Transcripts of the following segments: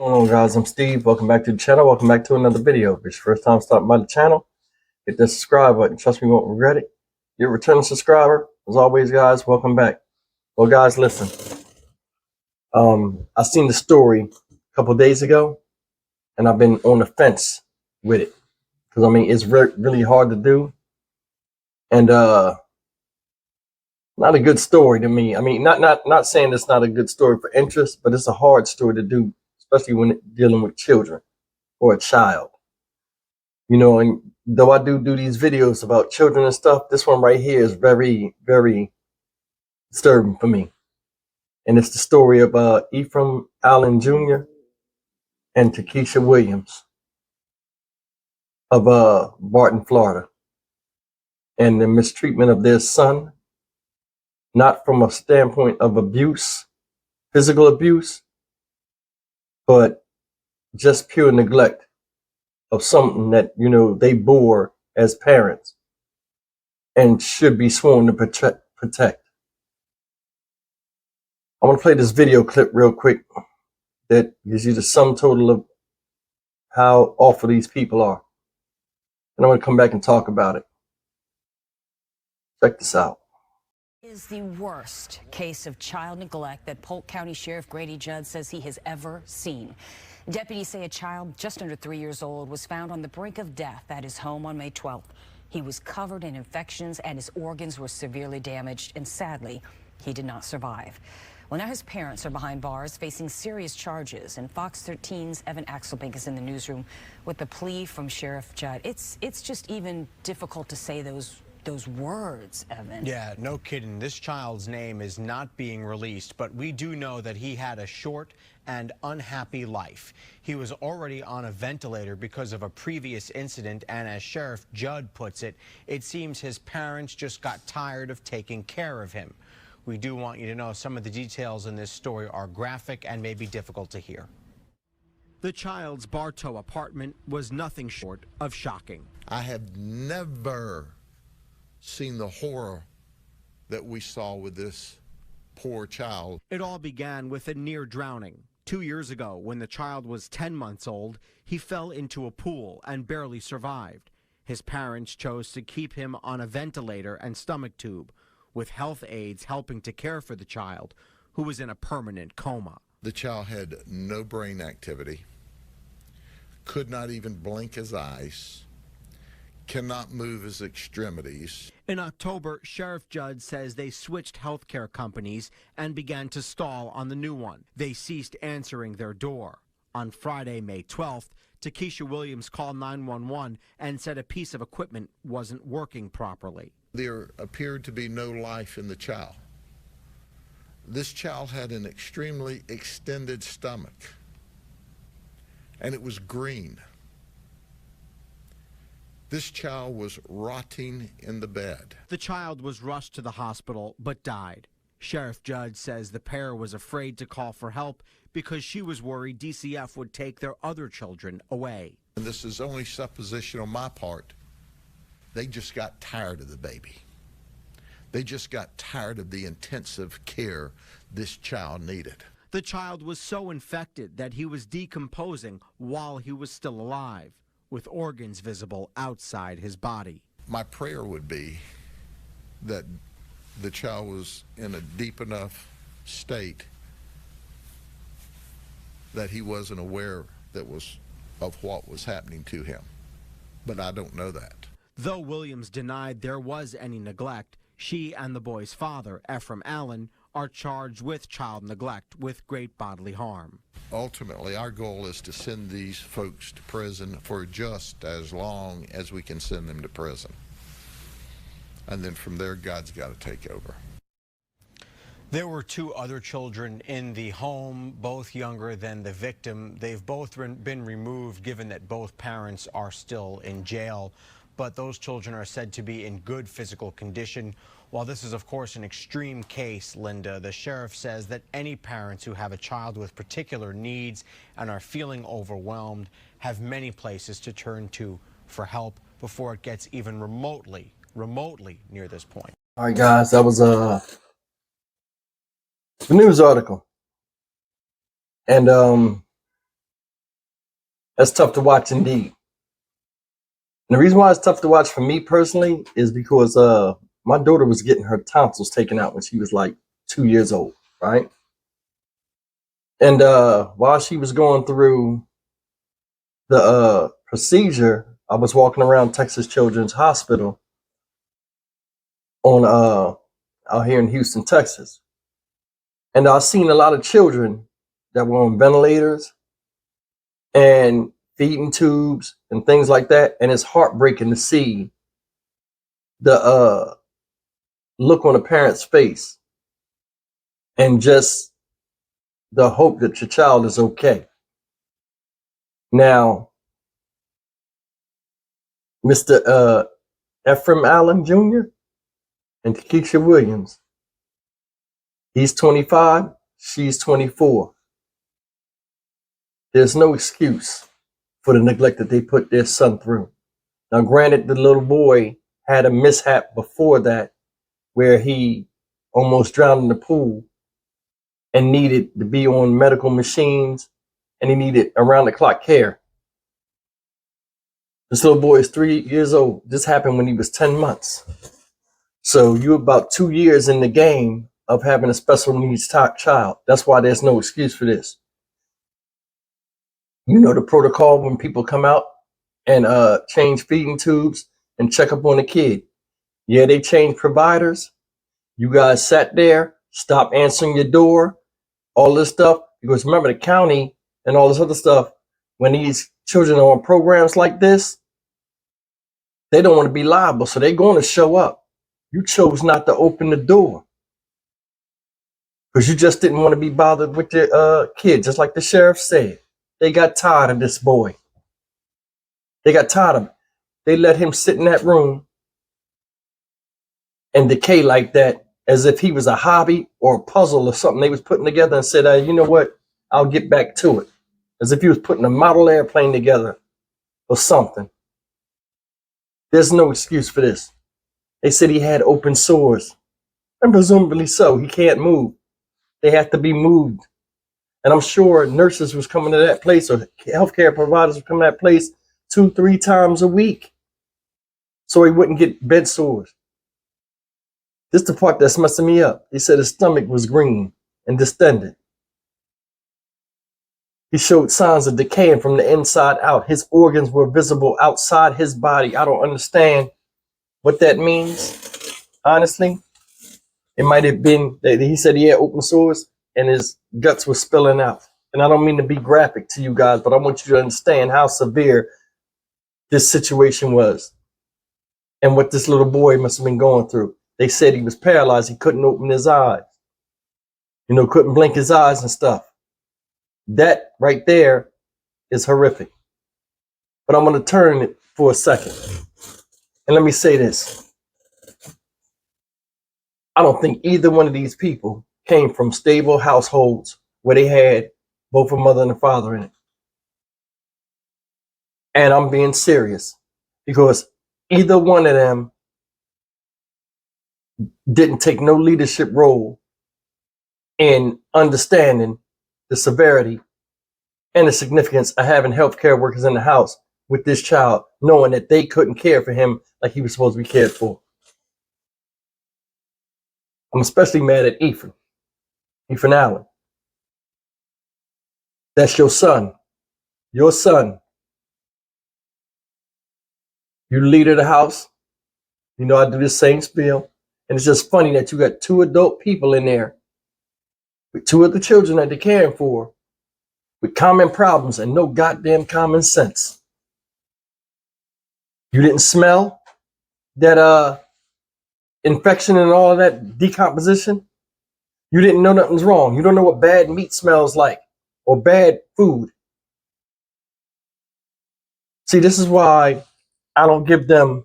Hello guys, I'm Steve. Welcome back to the channel. Welcome back to another video. If it's your first time stopping by the channel, hit the subscribe button. Trust me, you won't regret it. You're a returning subscriber. As always, guys, welcome back. Well, guys, listen. I seen the story a couple days ago, and I've been on the fence with it because I mean it's really hard to do, and not a good story to me. I mean, not saying it's not a good story for interest, but it's a hard story to do, especially when dealing with children or a child. And though I do these videos about children and stuff, this one right here is very disturbing for me. And it's the story of Ephraim Allen Jr. and Takesha Williams of Barton, Florida, and the mistreatment of their son, not from a standpoint of abuse, physical abuse, but just pure neglect of something that, they bore as parents and should be sworn to protect. I want to play this video clip real quick that gives you the sum total of how awful these people are. And I'm going to come back and talk about it. Check this out. Is the worst case of child neglect that Polk County Sheriff Grady Judd says he has ever seen. Deputies say a child just under 3 years old was found on the brink of death at his home on May 12th. He was covered in infections and his organs were severely damaged, and sadly, he did not survive. Well, now his parents are behind bars facing serious charges, and Fox 13's Evan Axelbank is in the newsroom with the plea from Sheriff Judd. It's just even difficult to say those words, Evan. Yeah, no kidding. This child's name is not being released, but we do know that he had a short and unhappy life. He was already on a ventilator because of a previous incident, and as Sheriff Judd puts it, it seems his parents just got tired of taking care of him. We do want you to know some of the details in this story are graphic and may be difficult to hear. The child's Bartow apartment was nothing short of shocking. I have never seen the horror that we saw with this poor child. It all began with a near drowning. 2 years ago, when the child was 10 months old, he fell into a pool and barely survived. His parents chose to keep him on a ventilator and stomach tube, with health aides helping to care for the child, who was in a permanent coma. The child had no brain activity, could not even blink his eyes, cannot move his extremities. In October, Sheriff Judd says they switched healthcare companies and began to stall on the new one. They ceased answering their door. On Friday, May 12th, Takesha Williams called 911 and said a piece of equipment wasn't working properly. There appeared to be no life in the child. This child had an extremely extended stomach, and it was green. This child was rotting in the bed. The child was rushed to the hospital but died. Sheriff Judd says the pair was afraid to call for help because she was worried DCF would take their other children away. And this is only supposition on my part. They just got tired of the baby. They just got tired of the intensive care this child needed. The child was so infected that he was decomposing while he was still alive, with organs visible outside his body. My prayer would be that the child was in a deep enough state that he wasn't aware of what was happening to him. But I don't know that. Though Williams denied there was any neglect, she and the boy's father, Ephraim Allen, are charged with child neglect with great bodily harm. Ultimately, our goal is to send these folks to prison for just as long as we can send them to prison. And then from there, God's got to take over. There were two other children in the home, both younger than the victim. They've both been removed, given that both parents are still in jail. But those children are said to be in good physical condition. While this is, of course, an extreme case, Linda, the sheriff says that any parents who have a child with particular needs and are feeling overwhelmed have many places to turn to for help before it gets even remotely near this point. All right, guys, that was a news article. And That's tough to watch indeed. And the reason why it's tough to watch for me personally is because my daughter was getting her tonsils taken out when she was like 2 years old, right? And while she was going through the procedure, I was walking around Texas Children's Hospital on out here in Houston, Texas. And I seen a lot of children that were on ventilators and feeding tubes and things like that. And it's heartbreaking to see the look on a parent's face and just the hope that your child is okay. Now, Mr. Ephraim Allen Jr. and Keisha Williams, he's 25, she's 24. There's no excuse for the neglect that they put their son through. Now, granted, the little boy had a mishap before that where he almost drowned in the pool and needed to be on medical machines, and he needed around-the-clock care. This little boy is 3 years old. This happened when he was 10 months. So you're about 2 years in the game of having a special needs child. That's why there's no excuse for this. You know the protocol when people come out and change feeding tubes and check up on the kid. Yeah, they change providers. You guys sat there, stopped answering your door, all this stuff. Because remember, the county and all this other stuff, when these children are on programs like this, they don't want to be liable, so they're going to show up. You chose not to open the door because you just didn't want to be bothered with your kid, just like the sheriff said. They got tired of this boy. They got tired of it. They let him sit in that room and decay like that as if he was a hobby or a puzzle or something they was putting together and said, you know what, I'll get back to it. As if he was putting a model airplane together or something. There's no excuse for this. They said he had open sores, and presumably so. He can't move. They have to be moved. And I'm sure nurses was coming to that place or healthcare providers were coming to that place 2-3 times a week so he wouldn't get bed sores. This is the part that's messing me up. He said his stomach was green and distended. He showed signs of decaying from the inside out. His organs were visible outside his body. I don't understand what that means. Honestly, it might have been that he said he had open sores and his guts were spilling out. And I don't mean to be graphic to you guys, but I want you to understand how severe this situation was and what this little boy must have been going through. They said he was paralyzed. He couldn't open his eyes. Couldn't blink his eyes and stuff. That right there is horrific. But I'm going to turn it for a second. And let me say this. I don't think either one of these people came from stable households where they had both a mother and a father in it. And I'm being serious because either one of them didn't take no leadership role in understanding the severity and the significance of having healthcare workers in the house with this child, knowing that they couldn't care for him like he was supposed to be cared for. I'm especially mad at Ephraim Allen. That's your son. Your son. You leader of the house. I do the same spiel. And it's just funny that you got 2 adult people in there with 2 of the children that they're caring for with common problems and no goddamn common sense. You didn't smell that infection and all of that decomposition. You didn't know nothing's wrong. You don't know what bad meat smells like or bad food. See, this is why I don't give them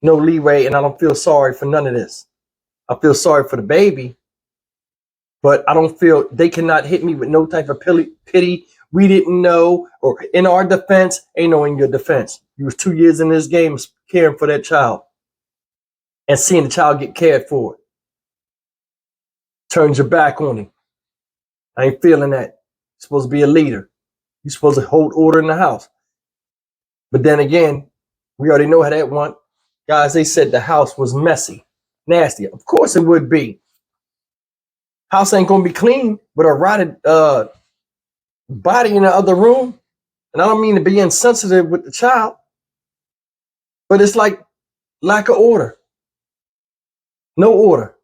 no leeway and I don't feel sorry for none of this. I feel sorry for the baby, but I don't feel they cannot hit me with no type of pity. We didn't know, or in our defense, ain't no in your defense. You was 2 years in this game caring for that child and seeing the child get cared for. Turns your back on him. I ain't feeling that. You're supposed to be a leader. You're supposed to hold order in the house. But then again, we already know how that went. Guys, they said the house was messy, nasty. Of course it would be. House ain't gonna be clean with a rotted body in the other room. And I don't mean to be insensitive with the child, but it's like lack of order. No order.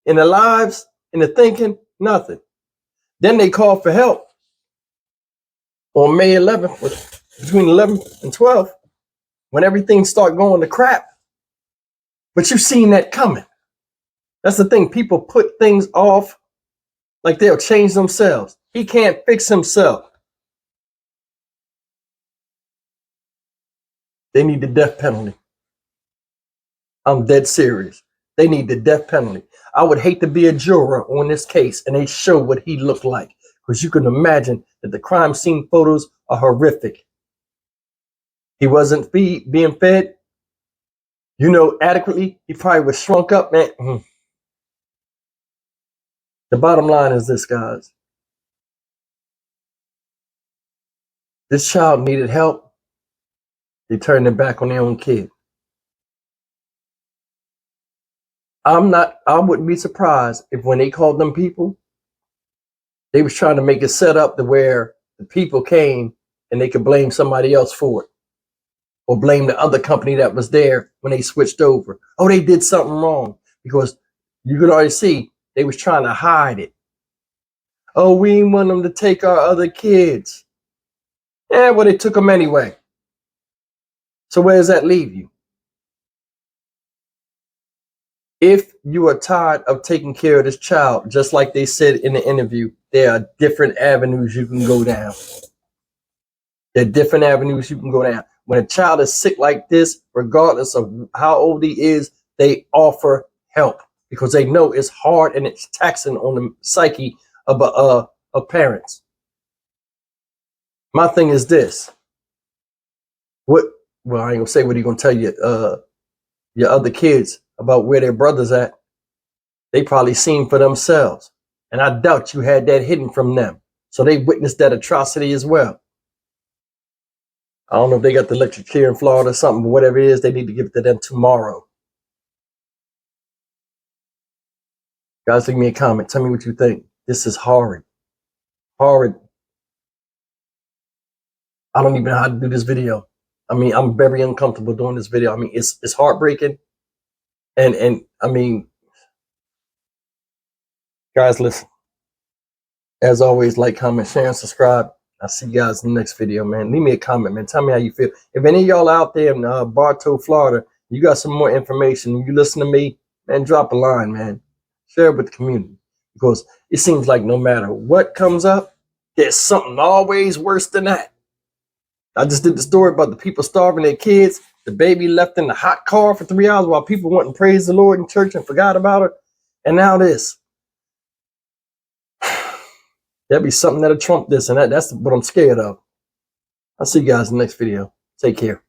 In the lives, in the thinking, nothing. Then they called for help on May 11th, between 11th and 12th, when everything started going to crap. But you've seen that coming. That's the thing. People put things off like they'll change themselves. He can't fix himself. They need the death penalty. I'm dead serious. They need the death penalty. I would hate to be a juror on this case and they show what he looked like, because you can imagine that the crime scene photos are horrific. He wasn't being fed, adequately. He probably was shrunk up, man. The bottom line is this, guys. This child needed help. They turned their back on their own kid. I wouldn't be surprised if when they called them people, they was trying to make it set up to where the people came and they could blame somebody else for it. Or blame the other company that was there when they switched over. Oh, they did something wrong. Because you could already see they was trying to hide it. Oh, we didn't want them to take our other kids. Yeah, well, they took them anyway. So where does that leave you? If you are tired of taking care of this child, just like they said in the interview, there are different avenues you can go down. There are different avenues you can go down. When a child is sick like this, regardless of how old he is, they offer help because they know it's hard and it's taxing on the psyche of parents. My thing is this. I ain't gonna say what he gonna tell you, your other kids about where their brother's at. They probably seen for themselves. And I doubt you had that hidden from them. So they witnessed that atrocity as well. I don't know if they got the electric chair in Florida or something, but whatever it is, they need to give it to them tomorrow. Guys, leave me a comment. Tell me what you think. This is horrid. Horrid. I don't even know how to do this video. I mean, I'm very uncomfortable doing this video. I mean, it's heartbreaking. And I mean, guys, listen. As always, like, comment, share, and subscribe. I'll see you guys in the next video, man. Leave me a comment, man. Tell me how you feel. If any of y'all out there in Bartow, Florida, you got some more information, you listen to me, man, drop a line, man. Share it with the community. Because it seems like no matter what comes up, there's something always worse than that. I just did the story about the people starving their kids. The baby left in the hot car for 3 hours while people went and praised the Lord in church and forgot about her. And now this. There'll be something that'll trump this, and that's what I'm scared of. I'll see you guys in the next video. Take care.